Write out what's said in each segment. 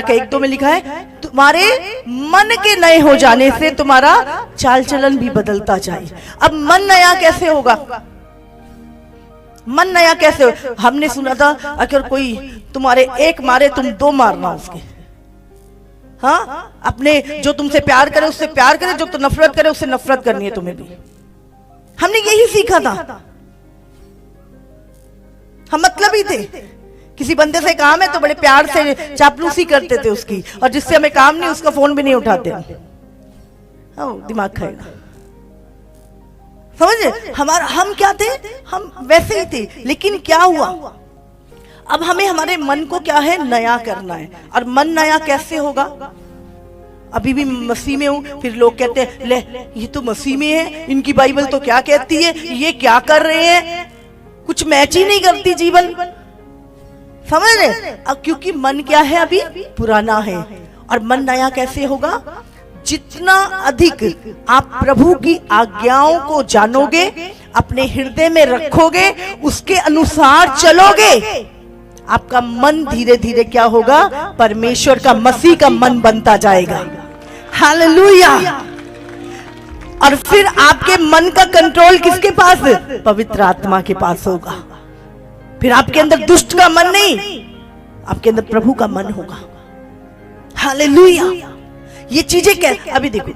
का 1:2 में लिखा है, तुम्हारे मन के नए हो जाने से तुम्हारा चाल चलन भी बदलता जाए। अब मन नया कैसे होगा? मन नया कैसे हो? हमने सुना था अगर कोई तुम्हारे एक मारे तुम 2 मारना उसके। हाँ, अपने जो तुमसे प्यार करे उससे प्यार करे, जो तो नफरत करे उससे नफरत करनी है तुम्हें भी। हमने यही सीखा था, हम मतलब ही थे। किसी बंदे से काम है तो बड़े प्यार से चापलूसी करते थे उसकी, और जिससे हमें काम नहीं उसका फोन भी नहीं उठाते। हाँ, दिमाग खाएगा, समझे? हम क्या थे? हम वैसे ही थे। लेकिन क्या हुआ, अब हमें हमारे मन को क्या है, नया करना है। और मन नया कैसे होगा? अभी भी मसीह में हूं, फिर लोग कहते हैं ले ये तो मसीह में है, इनकी बाइबल तो क्या कहती है, ये क्या कर रहे हैं, कुछ मैच ही नहीं करती जीवन। समझ रहे? अब क्योंकि मन क्या है, अभी पुराना है। और मन नया कैसे होगा? जितना अधिक आप प्रभु की आज्ञाओं को जानोगे, अपने हृदय में रखोगे, उसके अनुसार चलोगे, आपका मन धीरे धीरे क्या होगा, परमेश्वर का, मसीह का मन बनता जाएगा। हालेलुया। और फिर आपके मन का कंट्रोल किसके पास? पवित्र आत्मा के पास होगा। फिर आपके अंदर दुष्ट का मन नहीं, आपके अंदर प्रभु का मन होगा। हालेलुया। ये चीजें क्या, अभी देखो,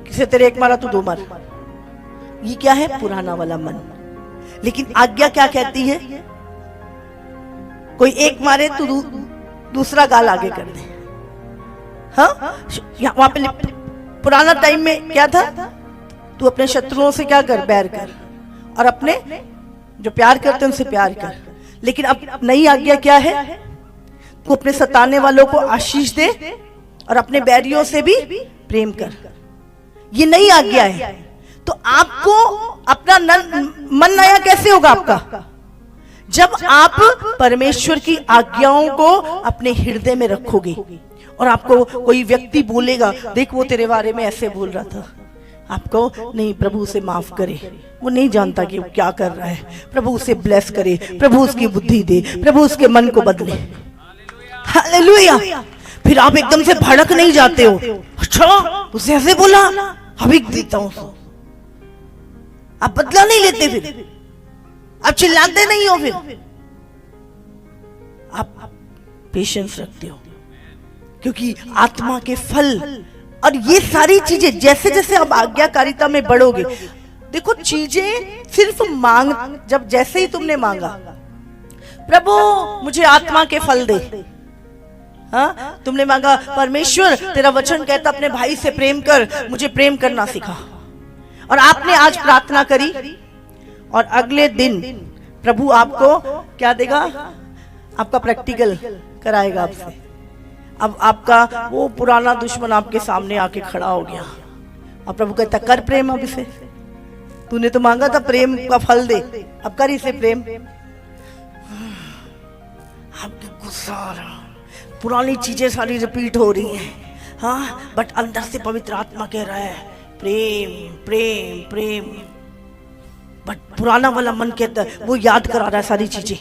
किसे तेरे 1 मारा तो 2 मार, ये क्या है? पुराना वाला मन। लेकिन आज्ञा क्या कहती है? कोई 1 मारे तो दूसरा गाल आगे कर दे। हाँ, वहां पे पुराना टाइम में क्या था? तू अपने शत्रुओं से क्या कर, बैर कर, और अपने जो प्यार करते हैं उनसे प्यार कर। लेकिन अब नई आज्ञा क्या है? तू अपने सताने वालों को आशीष दे और अपने बैरियों से भी प्रेम कर। ये नई आज्ञा है। तो आपको अपना मन नया कैसे होगा आपका? जब आप परमेश्वर की आज्ञाओं को अपने हृदय में रखोगे। और आपको कोई व्यक्ति बोलेगा, देख वो तेरे बारे में ऐसे बोल रहा था, आपको नहीं, प्रभु उसे माफ करे, वो नहीं जानता कि वो क्या कर रहा है, प्रभु उसे ब्लेस करे, प्रभु उसकी बुद्धि दे, प्रभु उसके मन को बदले। हालेलुया। फिर आप एकदम से भड़क नहीं जाते हो, अच्छा उसे ऐसे बोला, अभी देता हूं। आप बदला नहीं लेते, फिर आप चिल्लाते नहीं हो, फिर आप पेशेंस रखते हो, क्योंकि आत्मा के फल और ये सारी चीजें जैसे जैसे आप आज्ञाकारिता में बढ़ोगे। देखो, चीजें सिर्फ मांग, जब जैसे ही तुमने मांगा, प्रभु मुझे आत्मा के फल दे, हाँ, तुमने मांगा परमेश्वर तेरा वचन कहता अपने भाई से प्रेम कर, मुझे प्रेम करना सिखा, और आपने आज प्रार्थना करी, और अगले दिन प्रभु आपको क्या देगा? आपका प्रैक्टिकल कराएगा आपसे। अब आपका वो पुराना दुश्मन आपके सामने आके खड़ा हो गया, और प्रभु कहता कर प्रेम, अब इसे तूने तो मांगा था प्रेम का फल दे, अब कर इसे प्रेम। आपके गुस्सा आ रहा, पुरानी चीजें सारी रिपीट हो रही हैं, हाँ, बट अंदर से पवित्र आत्मा कह रहा है प्रेम प्रेम प्रेम, बट पुराना वाला मन कहता है, वो याद करा रहा है सारी चीजें,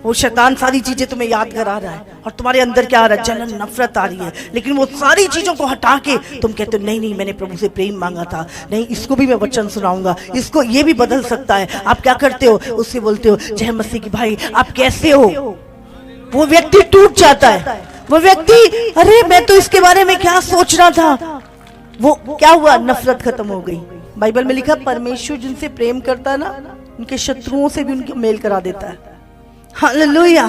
वो शैतान सारी चीजें तुम्हें याद करा रहा है, और तुम्हारे अंदर क्या आ रहा है? जलन, नफरत आ रही है। लेकिन वो सारी चीजों को हटा के तुम कहते हो नहीं नहीं, मैंने प्रभु से प्रेम मांगा था, नहीं इसको भी मैं वचन सुनाऊंगा, इसको ये भी बदल सकता है। आप क्या करते हो? उससे बोलते हो जय मसीह की भाई आप कैसे हो? वो व्यक्ति टूट जाता है, वो व्यक्ति, अरे मैं तो इसके बारे में क्या सोच रहा था, वो क्या हुआ? नफरत खत्म हो गई। बाइबल में लिखा परमेश्वर जिनसे प्रेम करता है ना, उनके शत्रुओं से भी उनके मेल करा देता है। हालेलुया।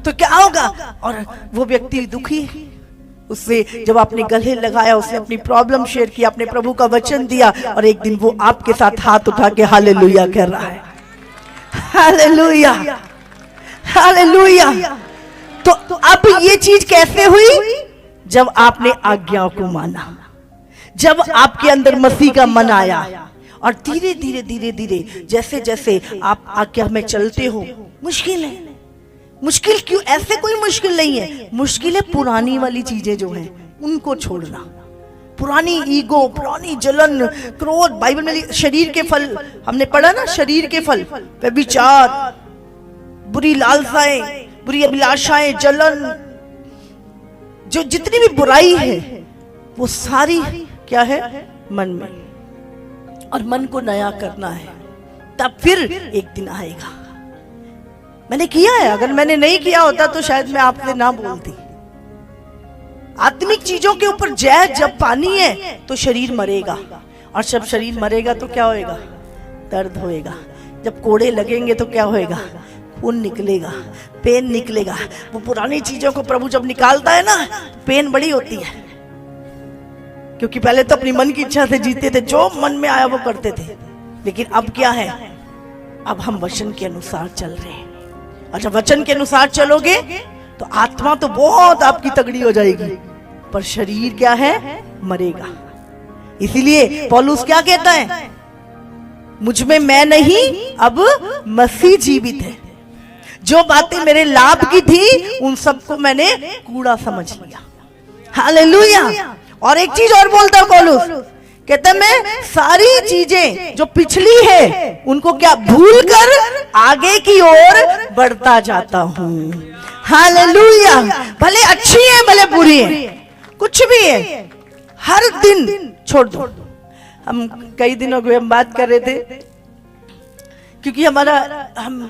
तो क्या होगा? और वो व्यक्ति दुखी, उससे जब आपने गले लगाया, उसने अपनी प्रॉब्लम शेयर की, आपने प्रभु का वचन दिया, और एक दिन वो आपके साथ हाथ उठा के हालेलुया कह रहा है। Hallelujah, hallelujah. तो अब ये चीज कैसे हुई? जब आपने आज्ञाओं को माना, जब आपके अंदर मसीह का मन आया, और धीरे धीरे धीरे धीरे जैसे जैसे आप आज्ञा में चलते हो। मुश्किल है, मुश्किल क्यों? ऐसे कोई मुश्किल नहीं है, मुश्किल है पुरानी वाली चीजें जो हैं उनको छोड़ना, पुरानी ईगो, पुरानी जलन, क्रोध। बाइबल में शरीर के फल हमने पढ़ा ना, शरीर के फल, व्यभिचार, बुरी लालसाएं, बुरी अभिलाषाएं, जलन, जो जितनी भी बुराई है वो सारी क्या है? मन में। और मन को नया करना है, तब फिर एक दिन आएगा। मैंने किया है, अगर मैंने नहीं किया होता तो शायद मैं आपसे ना बोलती। आत्मिक चीजों के ऊपर जय जब पानी है तो शरीर मरेगा, और जब शरीर मरेगा तो क्या होएगा? दर्द होएगा। जब कोड़े लगेंगे तो क्या होएगा? खून निकलेगा, पेन निकलेगा। वो पुरानी चीजों को प्रभु जब निकालता है ना, पेन बड़ी होती है, क्योंकि पहले तो अपनी मन की इच्छा से जीते थे, जो मन में आया वो करते थे। लेकिन अब क्या है? अब हम वचन के अनुसार चल रहे हैं, और जब वचन के अनुसार चलोगे तो आत्मा तो बहुत आपकी तगड़ी हो जाएगी, पर शरीर क्या है? मरेगा। इसीलिए पौलुस क्या कहता है? मुझ में मैं नहीं, अब मसीह जीवित है। जो बातें मेरे लाभ की थी उन सबको मैंने कूड़ा समझ लिया। हालेलुया। और एक चीज और बोलता है पौलुस, कहता है मैं सारी चीजें जो पिछली है उनको क्या भूल कर आगे की ओर बढ़ता जाता हूं। हालेलुया। भले अच्छी है भले बुरी है, कुछ भी है, हर दिन छोड़ दो। हम कई दिनों को हम बात कर रहे थे, क्योंकि हम